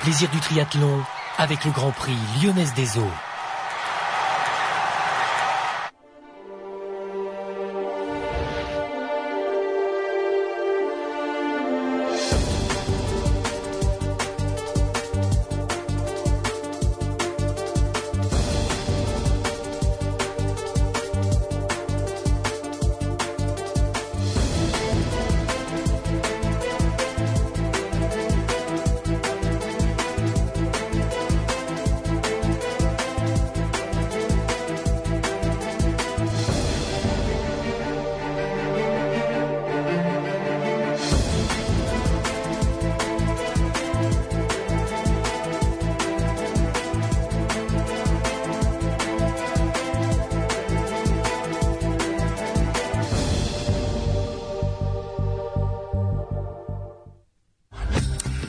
plaisir du triathlon avec le Grand Prix Lyonnaise des Eaux.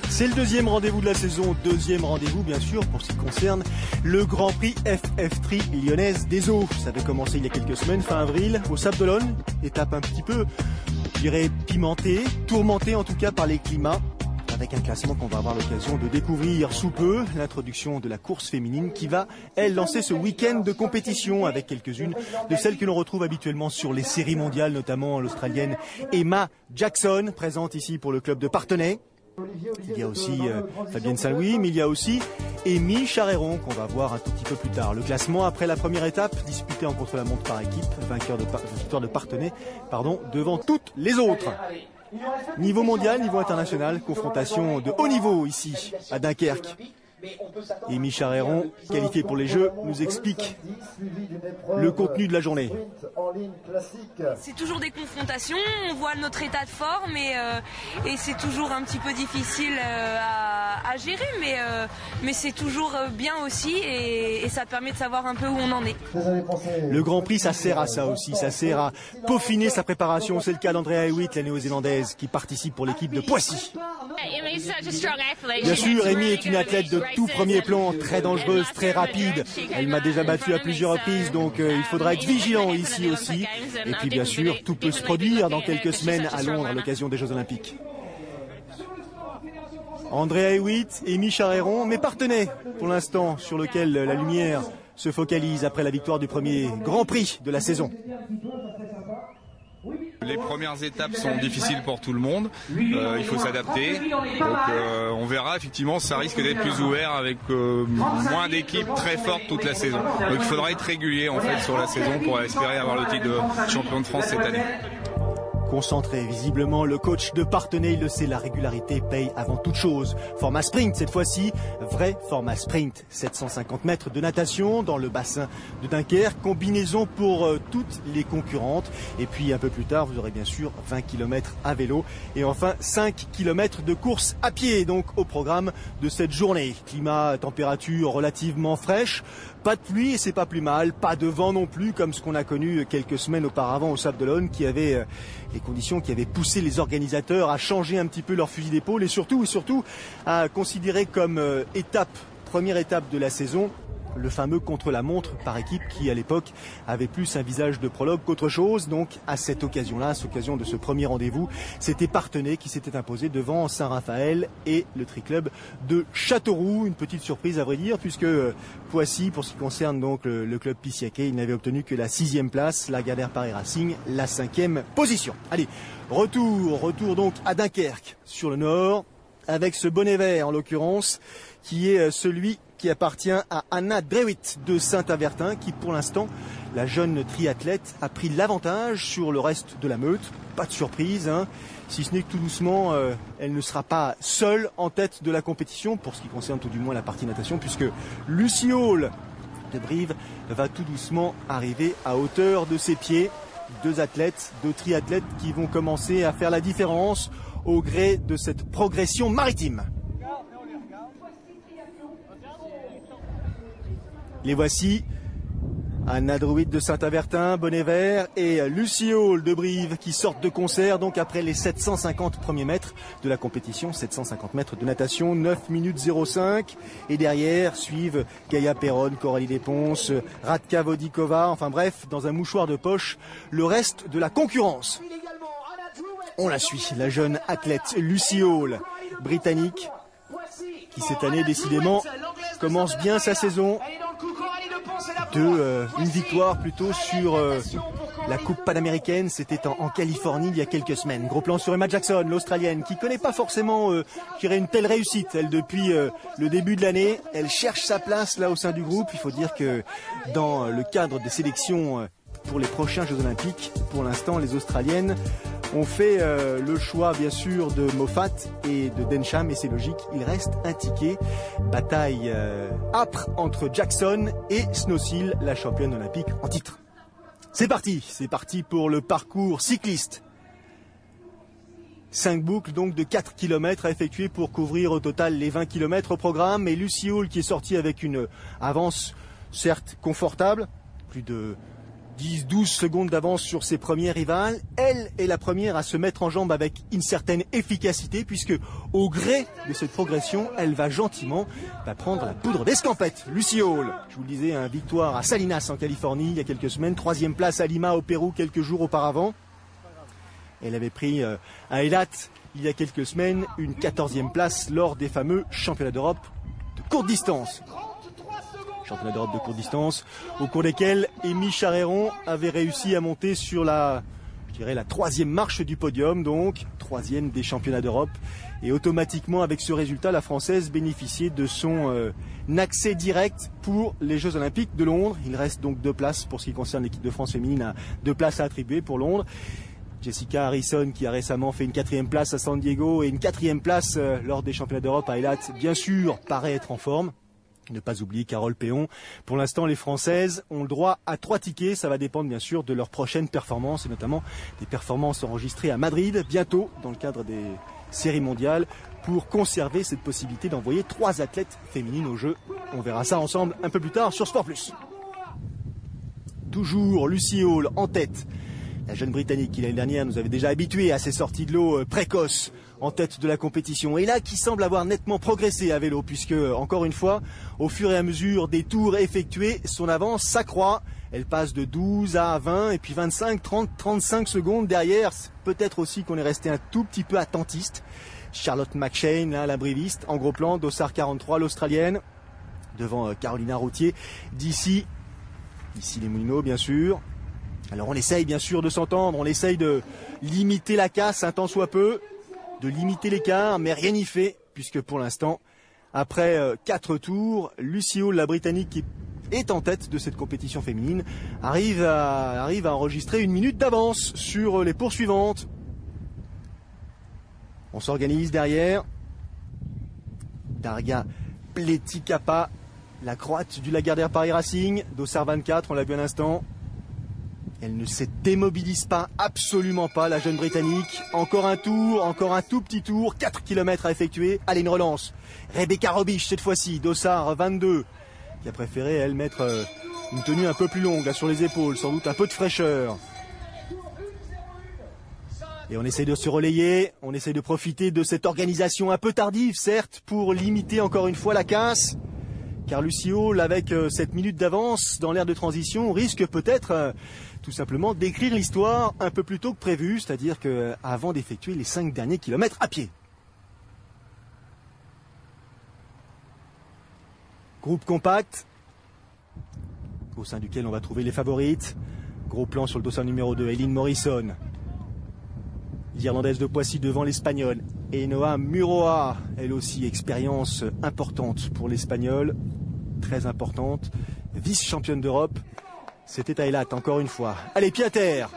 C'est le deuxième rendez-vous de la saison, deuxième rendez-vous bien sûr pour ce qui concerne le Grand Prix FF3 Lyonnaise des Eaux. Ça avait commencé il y a quelques semaines, fin avril, au Sable d'Olonne. Étape un petit peu, je dirais, pimentée, tourmentée en tout cas par les climats, avec un classement qu'on va avoir l'occasion de découvrir sous peu. L'introduction de la course féminine qui va, elle, lancer ce week-end de compétition avec quelques-unes de celles que l'on retrouve habituellement sur les séries mondiales, notamment l'Australienne Emma Jackson, présente ici pour le club de Parthenay. Il y a aussi Fabienne Saint-Louis, mais il y a aussi Amy Charéron qu'on va voir un tout petit peu plus tard. Le classement après la première étape, disputée en contre-la-montre par équipe, victoire de Parthenay, devant toutes les autres. Niveau mondial, niveau international, confrontation de haut niveau ici à Dunkerque. Amy Charéron, qualifiée pour les Jeux, nous explique le contenu de la journée. C'est toujours des confrontations, on voit notre état de forme et c'est toujours un petit peu difficile à gérer, mais c'est toujours bien aussi et ça permet de savoir un peu où on en est. Le Grand Prix, ça sert à ça aussi, ça sert à peaufiner sa préparation. C'est le cas d'Andrea Hewitt, la néo-zélandaise, qui participe pour l'équipe de Poissy. Bien sûr, Amy est une athlète de tout premier plan, très dangereuse, très rapide. Elle m'a déjà battu à plusieurs reprises, donc il faudra être vigilant ici aussi. Et puis bien sûr, tout peut se produire dans quelques semaines à Londres à l'occasion des Jeux Olympiques. Andrea Hewitt, Amy Charéron, mais Parthenay pour l'instant sur lequel la lumière se focalise après la victoire du premier Grand Prix de la saison. Les premières étapes sont difficiles pour tout le monde, il faut s'adapter, donc on verra, effectivement ça risque d'être plus ouvert avec moins d'équipes très fortes toute la saison. Donc il faudra être régulier en fait sur la saison pour espérer avoir le titre de champion de France cette année. Concentré, visiblement, le coach de Parthenay, il le sait, la régularité paye avant toute chose. Format sprint cette fois-ci, vrai format sprint. 750 mètres de natation dans le bassin de Dunkerque, combinaison pour toutes les concurrentes. Et puis un peu plus tard, vous aurez bien sûr 20 km à vélo. Et enfin 5 km de course à pied, donc au programme de cette journée. Climat, température relativement fraîche. Pas de pluie et c'est pas plus mal, pas de vent non plus comme ce qu'on a connu quelques semaines auparavant au Sable d'Olonne qui avait les conditions qui avaient poussé les organisateurs à changer un petit peu leur fusil d'épaule et surtout à considérer comme première étape de la saison, le fameux contre-la-montre par équipe qui à l'époque avait plus un visage de prologue qu'autre chose. Donc à cette occasion-là, à cette occasion de ce premier rendez-vous, c'était Parthenay qui s'était imposé devant Saint-Raphaël et le tri-club de Châteauroux. Une petite surprise à vrai dire puisque Poissy, pour ce qui concerne donc le club Pissiaquet, il n'avait obtenu que la 6e place, Lagardère Paris Racing la 5e position. Allez, retour donc à Dunkerque sur le nord avec ce bonnet vert en l'occurrence qui est celui qui appartient à Anna Drewitt de Saint-Avertin qui pour l'instant, la jeune triathlète a pris l'avantage sur le reste de la meute. Pas de surprise, si ce n'est que tout doucement, elle ne sera pas seule en tête de la compétition pour ce qui concerne tout du moins la partie natation puisque Lucy Hall de Brive va tout doucement arriver à hauteur de ses pieds. Deux triathlètes qui vont commencer à faire la différence au gré de cette progression maritime. Les voici, Anna Drewitt de Saint-Avertin, bonnet vert, et Lucy Hall de Brive qui sortent de concert donc après les 750 premiers mètres de la compétition, 750 mètres de natation, 9 minutes 05. Et derrière suivent Gaïa Perron, Coralie Desponces, Radka Vodikova, enfin bref, dans un mouchoir de poche, le reste de la concurrence. On la suit, la jeune athlète Lucy Hall, britannique, qui cette année décidément commence bien sa saison. Une victoire plutôt sur la Coupe panaméricaine, c'était en Californie il y a quelques semaines. Gros plan sur Emma Jackson, l'Australienne, qui connaît pas forcément une telle réussite. Elle, depuis le début de l'année, elle cherche sa place là au sein du groupe. Il faut dire que dans le cadre des sélections pour les prochains Jeux Olympiques, pour l'instant, les Australiennes ont fait le choix bien sûr de Moffat et de Densham, et c'est logique, il reste un ticket. Bataille âpre entre Jackson et Snowsill, la championne olympique en titre. C'est parti pour le parcours cycliste. 5 boucles donc de 4 km à effectuer pour couvrir au total les 20 km au programme. Et Lucy Hall qui est sortie avec une avance certes confortable, plus de 10-12 secondes d'avance sur ses premières rivales. Elle est la première à se mettre en jambe avec une certaine efficacité, puisque au gré de cette progression, elle va gentiment prendre la poudre d'escampette. Lucy Hall, je vous le disais, une victoire à Salinas en Californie il y a quelques semaines, 3e place à Lima au Pérou quelques jours auparavant. Elle avait pris à Eilat il y a quelques semaines une 14e place lors des fameux championnats d'Europe de courte distance. Championnat d'Europe de courte distance, au cours desquels Amy Charéron avait réussi à monter sur la 3e marche du podium, donc 3e des championnats d'Europe. Et automatiquement, avec ce résultat, la Française bénéficiait de son accès direct pour les Jeux Olympiques de Londres. Il reste donc 2 places pour ce qui concerne l'équipe de France féminine, 2 places à attribuer pour Londres. Jessica Harrison qui a récemment fait une 4e place à San Diego et une 4e place lors des championnats d'Europe à Eilat, bien sûr, paraît être en forme. Ne pas oublier Carole Péon. Pour l'instant, les Françaises ont le droit à 3 tickets. Ça va dépendre bien sûr de leurs prochaines performances, et notamment des performances enregistrées à Madrid bientôt dans le cadre des séries mondiales, pour conserver cette possibilité d'envoyer 3 athlètes féminines au jeu. On verra ça ensemble un peu plus tard sur Sport Plus. Toujours Lucy Hall en tête. La jeune Britannique qui l'année dernière nous avait déjà habitués à ses sorties de l'eau précoces en tête de la compétition. Et là, qui semble avoir nettement progressé à vélo, puisque, encore une fois, au fur et à mesure des tours effectués, son avance s'accroît. Elle passe de 12 à 20, et puis 25, 30, 35 secondes derrière. Peut-être aussi qu'on est resté un tout petit peu attentiste. Charlotte McShane, la briviste, en gros plan, Dossard 43, l'Australienne, devant Carolina Routier. Ici les Moulineaux, bien sûr. Alors on essaye bien sûr de s'entendre, on essaye de limiter la casse un tant soit peu, de limiter l'écart, mais rien n'y fait, puisque pour l'instant, après 4 tours, Lucy Hall, la Britannique qui est en tête de cette compétition féminine, arrive à enregistrer 1 minute d'avance sur les poursuivantes. On s'organise derrière. Darga Pletikapa, la Croate du Lagardère Paris Racing, Dossard 24, on l'a vu à l'instant. Elle ne se démobilise pas, absolument pas, la jeune Britannique. Encore un tour, encore un tout petit tour, 4 km à effectuer. Allez, une relance. Rebecca Robiche, cette fois-ci, Dossard 22, qui a préféré, elle, mettre une tenue un peu plus longue, là, sur les épaules, sans doute un peu de fraîcheur. Et on essaye de se relayer, on essaye de profiter de cette organisation un peu tardive, certes, pour limiter encore une fois la casse. Car Lucy Hall, avec cette minute d'avance dans l'ère de transition, risque peut-être tout simplement d'écrire l'histoire un peu plus tôt que prévu, c'est-à-dire qu'avant d'effectuer les 5 derniers kilomètres à pied. Groupe compact, au sein duquel on va trouver les favorites. Gros plan sur le dossard numéro 2, Eileen Morrison. L'Irlandaise de Poissy devant l'Espagnole. Et Noa Muroa, elle aussi, expérience importante pour l'Espagnol, très importante, vice-championne d'Europe. C'était à Eilat, encore une fois. Allez, pied à terre.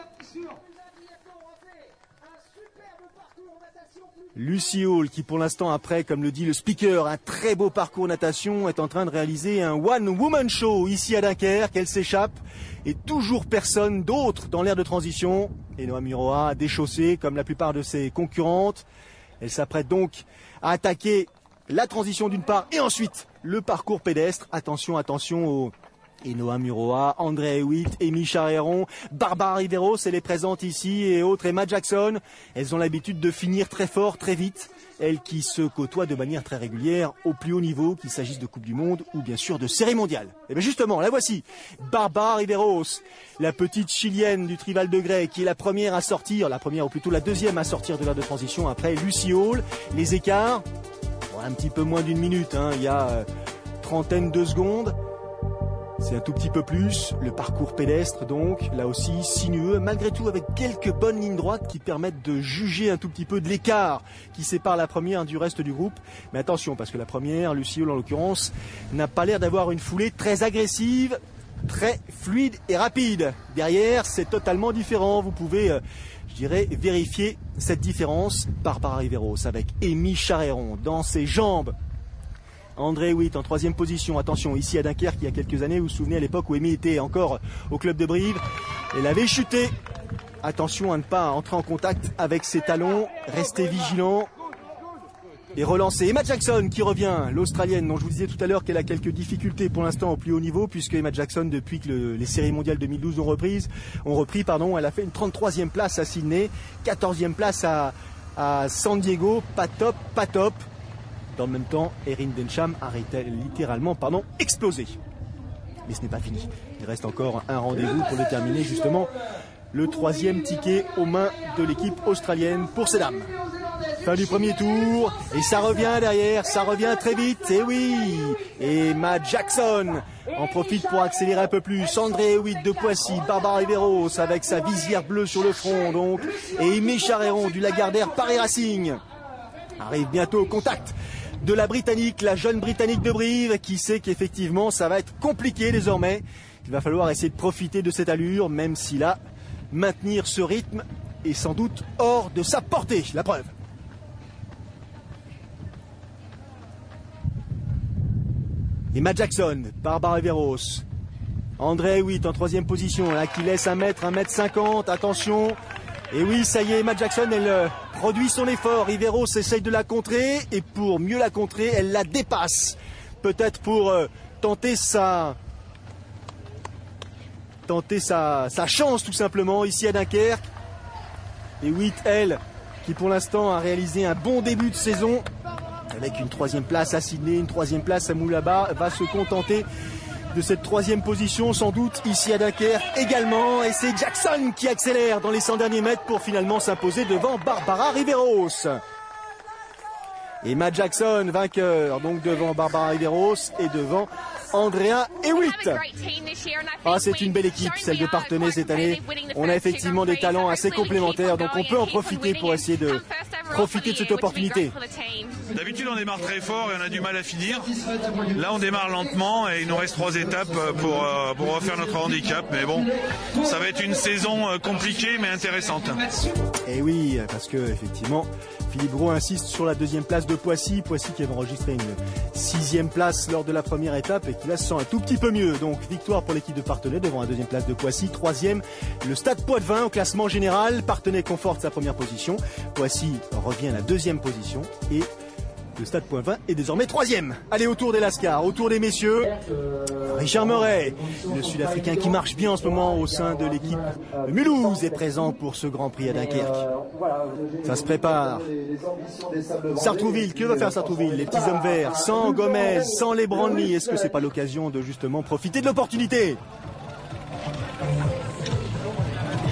Lucy Hall, qui pour l'instant, après, comme le dit le speaker, un très beau parcours natation, est en train de réaliser un one-woman show ici à Dunkerque. Elle s'échappe et toujours personne d'autre dans l'ère de transition. Et Noa Muroa, déchaussée comme la plupart de ses concurrentes. Elle s'apprête donc à attaquer la transition d'une part et ensuite le parcours pédestre. Attention, attention aux Noa Muroa, André Hewitt, Amy Charéron, Barbara Riveros, elle est présente ici, et autres, Emma Jackson. Elles ont l'habitude de finir très fort, très vite. Elles qui se côtoient de manière très régulière au plus haut niveau, qu'il s'agisse de Coupe du Monde ou bien sûr de série mondiale. Et bien justement, la voici, Barbara Riveros, la petite chilienne du Trival de Grey, qui est la première à sortir, la première ou plutôt la deuxième à sortir de l'ère de transition après Lucy Hall. Les écarts, un petit peu moins d'une minute, hein. Il y a trentaine de secondes. C'est un tout petit peu plus. Le parcours pédestre, donc, là aussi sinueux, malgré tout avec quelques bonnes lignes droites qui permettent de juger un tout petit peu de l'écart qui sépare la première du reste du groupe. Mais attention, parce que la première, Lucie Hall en l'occurrence, n'a pas l'air d'avoir une foulée très agressive, très fluide et rapide. Derrière, c'est totalement différent. Vous pouvez, je dirais, vérifier cette différence. Barbara Riveros avec Amy Charéron dans ses jambes. André Hewitt en troisième position. Attention, ici à Dunkerque, il y a quelques années, vous vous souvenez à l'époque où Amy était encore au club de Brive. Elle avait chuté. Attention à ne pas entrer en contact avec ses talons. Restez vigilant. Et relancer. Emma Jackson qui revient, l'Australienne, dont je vous disais tout à l'heure qu'elle a quelques difficultés pour l'instant au plus haut niveau, puisque Emma Jackson, depuis que les séries mondiales 2012 ont repris, elle a fait une 33e place à Sydney, 14e place à San Diego. Pas top, pas top. Dans le même temps, Erin Densham a littéralement explosé. Mais ce n'est pas fini. Il reste encore un rendez-vous pour déterminer justement le 3e ticket aux mains de l'équipe australienne pour ces dames. Fin du premier tour, et ça revient derrière, ça revient très vite, et oui. Et Emma Jackson en profite pour accélérer un peu plus. André Hewitt de Poissy, Barbara Riveros avec sa visière bleue sur le front donc, et Amy Charéron du Lagardère Paris Racing arrive bientôt au contact de la Britannique, la jeune Britannique de Brive, qui sait qu'effectivement ça va être compliqué désormais. Il va falloir essayer de profiter de cette allure, même si là, maintenir ce rythme est sans doute hors de sa portée. La preuve. Emma Jackson, Barbara Riveros, André Hewitt en troisième position, là qui laisse 1m50, attention. Et oui, ça y est, Emma Jackson, elle produit son effort. Riveros essaye de la contrer, et pour mieux la contrer, elle la dépasse. Peut-être pour tenter sa chance tout simplement ici à Dunkerque. Et Hewitt, elle, qui pour l'instant a réalisé un bon début de saison, avec une 3e place à Sydney, une 3e place à Moulaba, va se contenter de cette 3e position sans doute ici à Dunkerque également. Et c'est Jackson qui accélère dans les 100 derniers mètres pour finalement s'imposer devant Barbara Riveros. Emma Jackson vainqueur donc devant Barbara Riveros et devant Andrea Hewitt. Ah, c'est une belle équipe, celle de Parthenay cette année. On a effectivement des talents assez complémentaires, donc on peut en profiter pour essayer de profiter de cette opportunité. D'habitude on démarre très fort et on a du mal à finir. Là on démarre lentement et il nous reste 3 étapes pour refaire notre handicap. Mais bon, ça va être une saison compliquée mais intéressante. Et oui, parce que effectivement, Philippe Gros insiste sur la 2e place de Poissy. Poissy qui avait enregistré une 6e place lors de la première étape et qui là se sent un tout petit peu mieux. Donc victoire pour l'équipe de Parthenay devant la 2e place de Poissy. 3e, le Stade Poitvin au classement général. Parthenay conforte sa première position. Poissy revient à la 2e position et le Stade Poitvin est désormais 3e. Allez, au tour des Lascars, au tour des messieurs. Richard Murray, le Sud-Africain qui marche bien en ce moment au sein de l'équipe de Mulhouse, est présent pour ce Grand Prix à Dunkerque. Ça se prépare. Sartrouville, que va faire Sartrouville? Les petits hommes verts, sans Gomez, sans les Branly. Est-ce que c'est pas l'occasion de justement profiter de l'opportunité?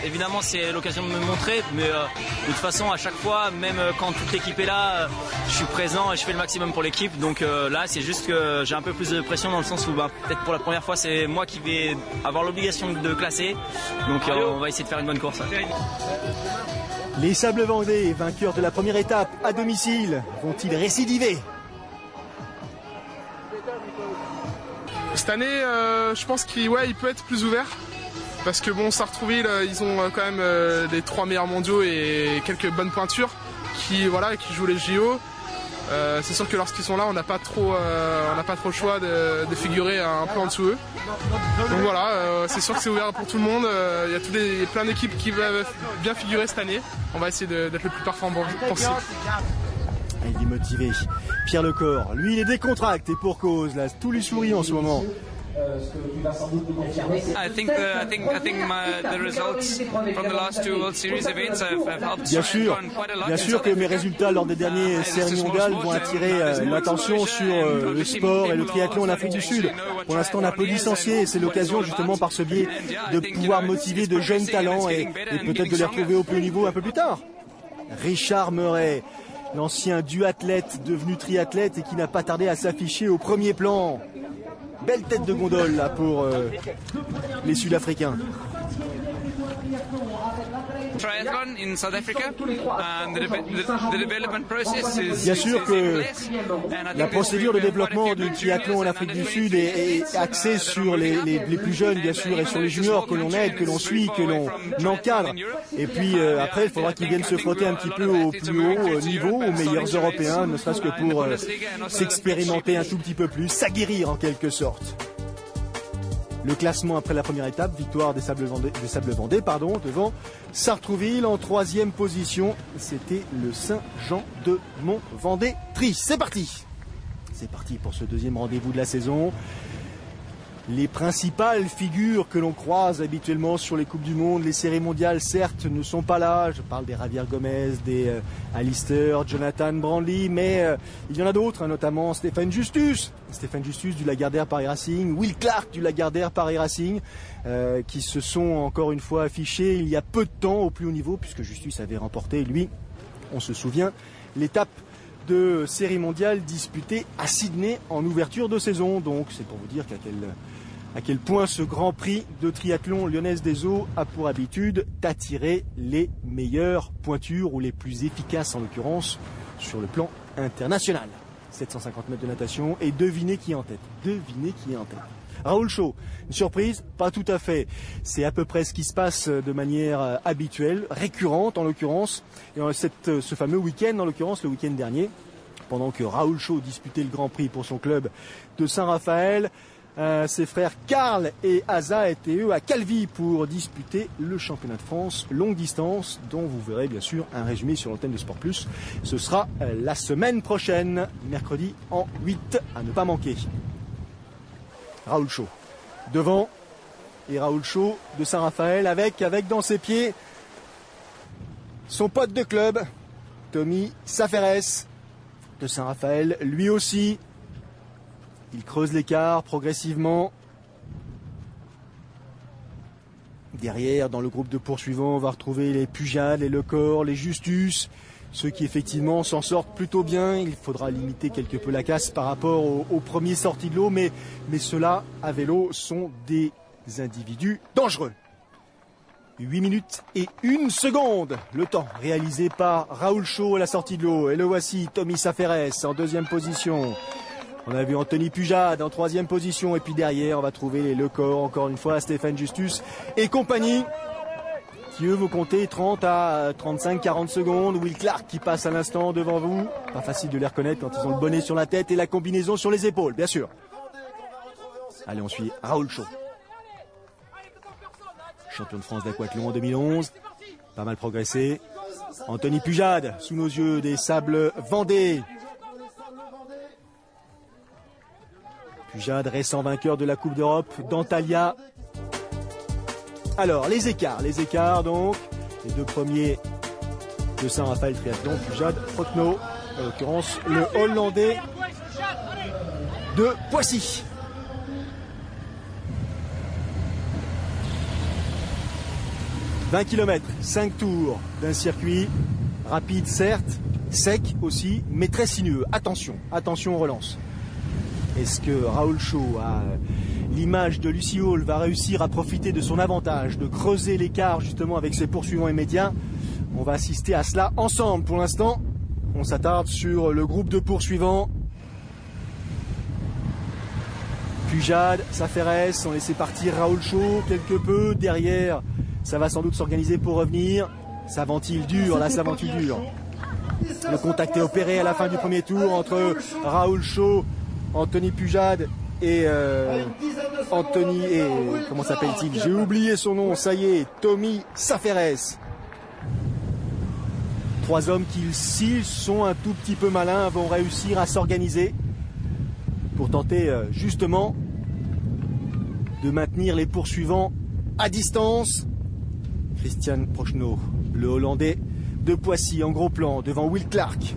Évidemment, c'est l'occasion de me montrer, mais de toute façon, à chaque fois, même quand toute l'équipe est là, je suis présent et je fais le maximum pour l'équipe. Donc là, c'est juste que j'ai un peu plus de pression dans le sens où peut-être pour la première fois, c'est moi qui vais avoir l'obligation de classer. Donc on va essayer de faire une bonne course. Les Sables Vendée, vainqueurs de la première étape à domicile, vont-ils récidiver? Cette année, je pense qu'il peut être plus ouvert. Parce que bon, Sartrouville, ils ont quand même les 3 meilleurs mondiaux et quelques bonnes pointures qui jouent les JO. C'est sûr que lorsqu'ils sont là, on n'a pas trop le choix de figurer un peu en dessous eux. Donc voilà, c'est sûr que c'est ouvert pour tout le monde. Il y a plein d'équipes qui veulent bien figurer cette année. On va essayer d'être le plus performant possible. Il est motivé. Pierre Lecor, lui, il est décontracté et pour cause. Là, tout lui sourit en ce moment. I think the results from the last 2 World Series events have helped quite a lot. Bien sûr que mes résultats lors des dernières séries mondiales vont attirer l'attention sur le sport et le triathlon en Afrique du Sud. Pour l'instant, on a peu licencié et c'est l'occasion justement par ce biais de pouvoir motiver de jeunes talents et peut-être de les retrouver au plus haut niveau un peu plus tard. Richard Murray, l'ancien duathlète devenu triathlète et qui n'a pas tardé à s'afficher au premier plan. Belle tête de gondole là pour les Sud-Africains. Triathlon in South Africa, and the development process is bien sûr que la procédure de développement du triathlon en Afrique du Sud est axée sur les plus jeunes, bien sûr, et sur les juniors que l'on aide, que l'on suit, que l'on encadre. Et puis après, il faudra qu'ils viennent se frotter un petit peu au plus haut niveau, aux meilleurs Européens, ne serait-ce que pour s'expérimenter un tout petit peu plus, s'aguerrir en quelque sorte. Le classement après la première étape, victoire des Sables Vendée, devant Sartrouville en 3e position. C'était le Saint-Jean-de-Mont-Vendée-Tri. C'est parti pour ce deuxième rendez-vous de la saison. Les principales figures que l'on croise habituellement sur les Coupes du Monde, les séries mondiales, certes, ne sont pas là. Je parle des Javier Gomez, des Alistair, Jonathan Brandley, mais il y en a d'autres, notamment Stéphane Justus du Lagardère Paris Racing, Will Clark du Lagardère Paris Racing, qui se sont encore une fois affichés il y a peu de temps au plus haut niveau, puisque Justus avait remporté, lui, on se souvient, l'étape de série mondiale disputée à Sydney en ouverture de saison. Donc c'est pour vous dire à quel point ce Grand Prix de triathlon Lyonnaise des Eaux a pour habitude d'attirer les meilleures pointures ou les plus efficaces en l'occurrence sur le plan international. 750 mètres de natation et devinez qui est en tête. Raoul Chaud, une surprise? Pas tout à fait. C'est à peu près ce qui se passe de manière habituelle, récurrente en l'occurrence. Et ce fameux week-end, en l'occurrence le week-end dernier, pendant que Raoul Chaud disputait le Grand Prix pour son club de Saint-Raphaël, ses frères Karl et Asa étaient eux à Calvi pour disputer le championnat de France longue distance, dont vous verrez bien sûr un résumé sur l'antenne de Sport Plus. Ce sera la semaine prochaine, mercredi en 8, à ne pas manquer. Raoul Chaud devant, et Raoul Chaud de Saint-Raphaël avec dans ses pieds son pote de club, Tommy Saferès de Saint-Raphaël, lui aussi. Il creuse l'écart progressivement. Derrière, dans le groupe de poursuivants, on va retrouver les Pujade, les Lecor, les Justus, ceux qui effectivement s'en sortent plutôt bien. Il faudra limiter quelque peu la casse par rapport aux premiers sortis de l'eau, mais ceux-là, à vélo, sont des individus dangereux. 8 minutes et 1 seconde, le temps réalisé par Raoul Chaud à la sortie de l'eau. Et le voici, Tommy Saferès en 2e position. On a vu Anthony Pujade en 3e position. Et puis derrière, on va trouver les Lecor, encore une fois, Stéphane Justus et compagnie, qui eux vont compter 30 à 35, 40 secondes. Will Clark qui passe à l'instant devant vous. Pas facile de les reconnaître quand ils ont le bonnet sur la tête et la combinaison sur les épaules, bien sûr. Allez, on suit Raoul Chaud. Champion de France d'aquathlon en 2011. Pas mal progressé. Anthony Pujade, sous nos yeux, des Sables Vendée. Pujade, récent vainqueur de la Coupe d'Europe d'Antalya. Alors, les écarts donc. Les deux premiers de Saint-Raphaël Triathlon, Pujade, Fotno, en l'occurrence le Hollandais de Poissy. « 20 km, 5 tours d'un circuit rapide certes, sec aussi, mais très sinueux. Attention, on relance. Est-ce que Raoul Chaud, à l'image de Lucie Hall, va réussir à profiter de son avantage, de creuser l'écart justement avec ses poursuivants immédiats? On va assister à cela ensemble. Pour l'instant, on s'attarde sur le groupe de poursuivants. Pujade, Saferès, on laissait partir Raoul Chaud quelque peu. Derrière, ça va sans doute s'organiser pour revenir. Ça ventile dur, là ça ventile dur. Le contact est opéré à la fin du premier tour entre Raoul Chaud, Anthony Pujade et comment s'appelle-t-il? J'ai oublié son nom, ça y est, Tommy Saferès. 3 hommes qui, s'ils sont un tout petit peu malins, vont réussir à s'organiser pour tenter justement de maintenir les poursuivants à distance. Christian Prochnow, le Hollandais de Poissy en gros plan devant Will Clark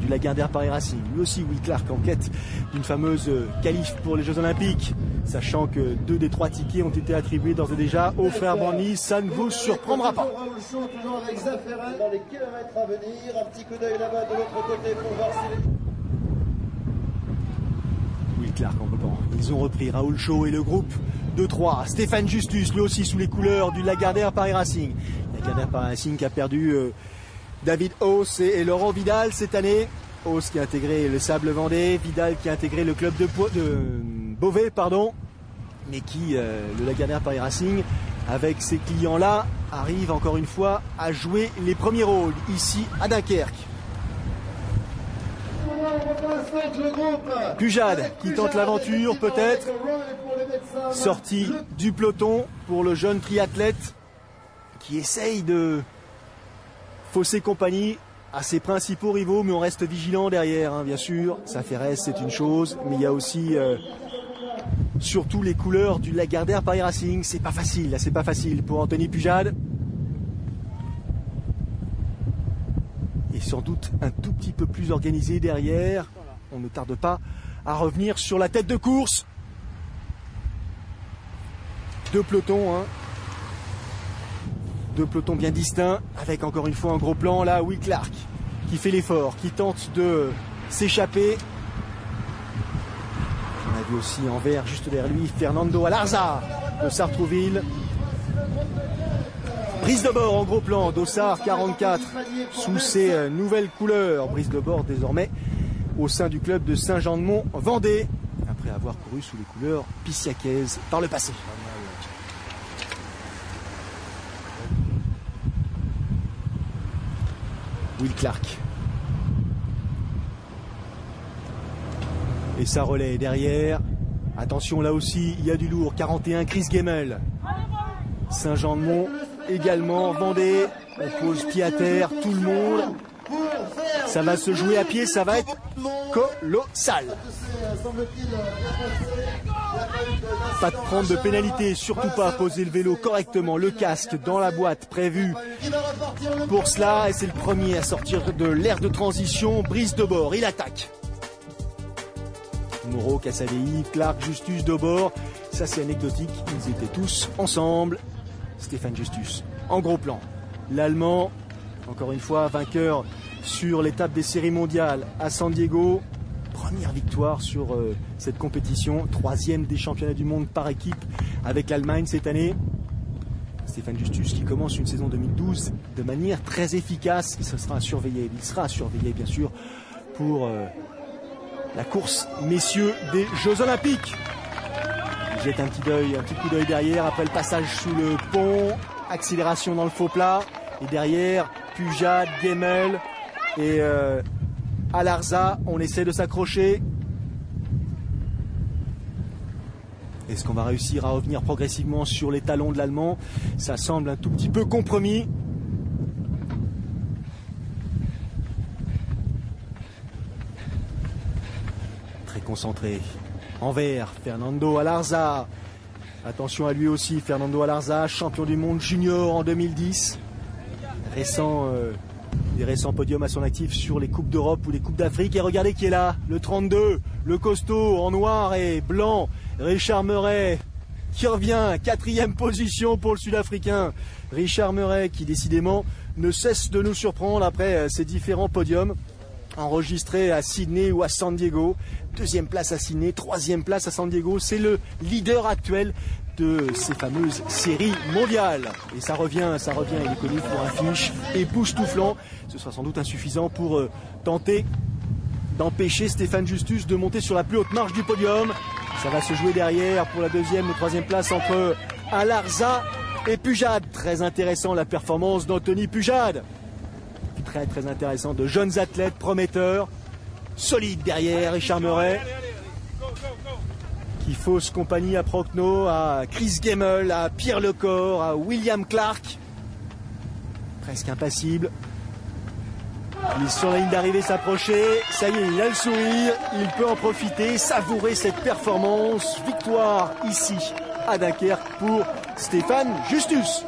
du Lagardère Paris Racing. Lui aussi, Will Clark en quête d'une fameuse qualif pour les Jeux Olympiques sachant que 2 des 3 tickets ont été attribués d'ores et déjà aux frères Branly. Ça ne vous surprendra pas. Dans les kilomètres à venir, un petit coup d'œil là-bas de l'autre côté pour voir si Will Clark en reprend. Ils ont repris Raoul Shaw et le groupe de 3. Stéphane Justus, lui aussi sous les couleurs du Lagardère Paris Racing. Lagardère Paris Racing qui a perdu David Hauss et Laurent Vidal cette année. Hauss qui a intégré le Sable Vendée, Vidal qui a intégré le club de Beauvais, mais qui, le Lagardère Paris Racing, avec ces clients-là, arrive encore une fois à jouer les premiers rôles ici à Dunkerque. Pujade qui tente l'aventure peut-être, sorti du peloton pour le jeune triathlète qui essaye de fausser compagnie à ses principaux rivaux, mais on reste vigilant derrière, hein, bien sûr. Ça fait reste, c'est une chose, mais il y a aussi surtout les couleurs du Lagardère Paris Racing. C'est pas facile, là, c'est pas facile pour Anthony Pujade. Et sans doute un tout petit peu plus organisé derrière. On ne tarde pas à revenir sur la tête de course. 2 pelotons, hein. 2 pelotons bien distincts, avec encore une fois un gros plan. Là, Will Clark qui fait l'effort, qui tente de s'échapper. On a vu aussi en vert juste derrière lui Fernando Alarza de Sartrouville. Brise de bord en gros plan, Dossard 44 sous ses nouvelles couleurs. Brise de bord désormais au sein du club de Saint-Jean-de-Mont-Vendée, après avoir couru sous les couleurs pissiacaises par le passé. Will Clark. Et ça relaie derrière. Attention, là aussi, il y a du lourd. 41, Chris Gemmel. Saint-Jean-de-Mont également. Vendée. On pose pied à terre. Tout le monde. Ça va se jouer à pied. Ça va être colossal. Pas de prendre de pénalité. Surtout pas poser le vélo correctement. Le casque dans la boîte prévue pour cela. Et c'est le premier à sortir de l'aire de transition. Brise de bord. Il attaque. Moreau, Cassadei, Clark, Justus de bord. Ça c'est anecdotique, ils étaient tous ensemble. Stéphane Justus en gros plan. L'Allemand, encore une fois vainqueur sur l'étape des séries mondiales à San Diego. Première victoire sur cette compétition. 3e des championnats du monde par équipe avec l'Allemagne cette année. Stéphane Justus qui commence une saison 2012 de manière très efficace. Il sera à surveiller bien sûr pour la course, messieurs, des Jeux Olympiques. Il jette un petit coup d'œil derrière après le passage sous le pont. Accélération dans le faux plat. Et derrière, Pujade, Gemmel et Alarza. On essaie de s'accrocher. Est-ce qu'on va réussir à revenir progressivement sur les talons de l'Allemand? Ça semble un tout petit peu compromis. Concentré en vert, Fernando Alarza. Attention à lui aussi, Fernando Alarza, champion du monde junior en 2010. Des récents podiums à son actif sur les Coupes d'Europe ou les Coupes d'Afrique. Et regardez qui est là, le 32, le costaud en noir et blanc, Richard Murray, qui revient, 4e position pour le Sud-Africain. Richard Murray qui décidément ne cesse de nous surprendre après ses différents podiums enregistrés à Sydney ou à San Diego. 2e place à Sydney, 3e place à San Diego. C'est le leader actuel de ces fameuses séries mondiales. Et ça revient, il est connu pour un finish époustouflant. Ce sera sans doute insuffisant pour tenter d'empêcher Stéphane Justus de monter sur la plus haute marche du podium. Ça va se jouer derrière pour la 2e et 3e place entre Alarza et Pujade. Très intéressant la performance d'Anthony Pujade. Très intéressant, de jeunes athlètes prometteurs, solides derrière. Richard Murray qui fausse compagnie à Procno, à Chris Gemmel, à Pierre Lecor, à William Clark, presque impassible. Il est sur la ligne d'arrivée, s'approcher, ça y est, il a le sourire, il peut en profiter, savourer cette performance. Victoire ici à Dunkerque pour Stéphane Justus.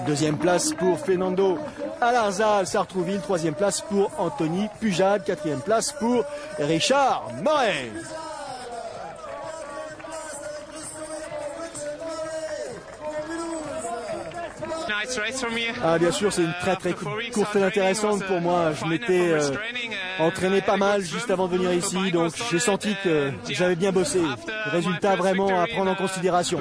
2e place pour Fernando à Larzal, Sartrouville. 3e place pour Anthony Pujade. 4e place pour Richard Moret. Ah, bien sûr, c'est une très course intéressante pour moi. Je m'étais entraîné pas mal juste avant de venir ici, donc j'ai senti que j'avais bien bossé. Résultat vraiment à prendre en considération.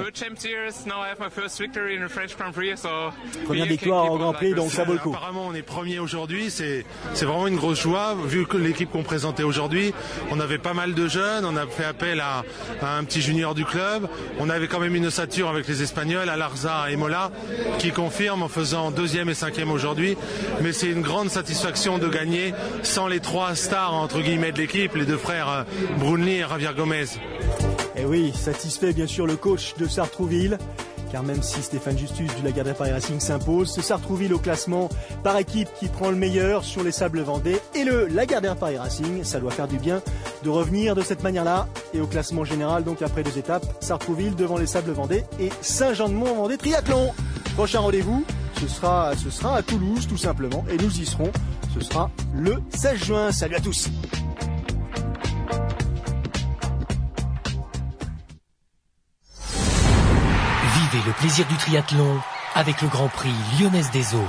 Première victoire en Grand Prix, donc ça vaut le coup. Apparemment, on est premier aujourd'hui. C'est vraiment une grosse joie vu que l'équipe qu'on présentait aujourd'hui. On avait pas mal de jeunes. On a fait appel à un petit junior du club. On avait quand même une ossature avec les Espagnols, Alarza et Mola, qui confirment en faisant 2e et 5e aujourd'hui. Mais c'est une grande satisfaction de gagner sans les 3 stars entre guillemets de l'équipe, les 2 frères Brunli et Javier Gomez. Et oui, satisfait bien sûr le coach de Sartrouville, car même si Stéphane Justus du Lagardère Paris Racing s'impose, c'est Sartrouville au classement par équipe qui prend le meilleur sur les Sables Vendée. Et le Lagardère Paris Racing, ça doit faire du bien de revenir de cette manière-là. Et au classement général, donc après 2 étapes, Sartrouville devant les Sables Vendée et Saint-Jean-de-Mont-Vendée Triathlon. Prochain rendez-vous, ce sera à Toulouse tout simplement, et nous y serons. Ce sera le 16 juin. Salut à tous. Vivez le plaisir du triathlon avec le Grand Prix Lyonnaise des Eaux.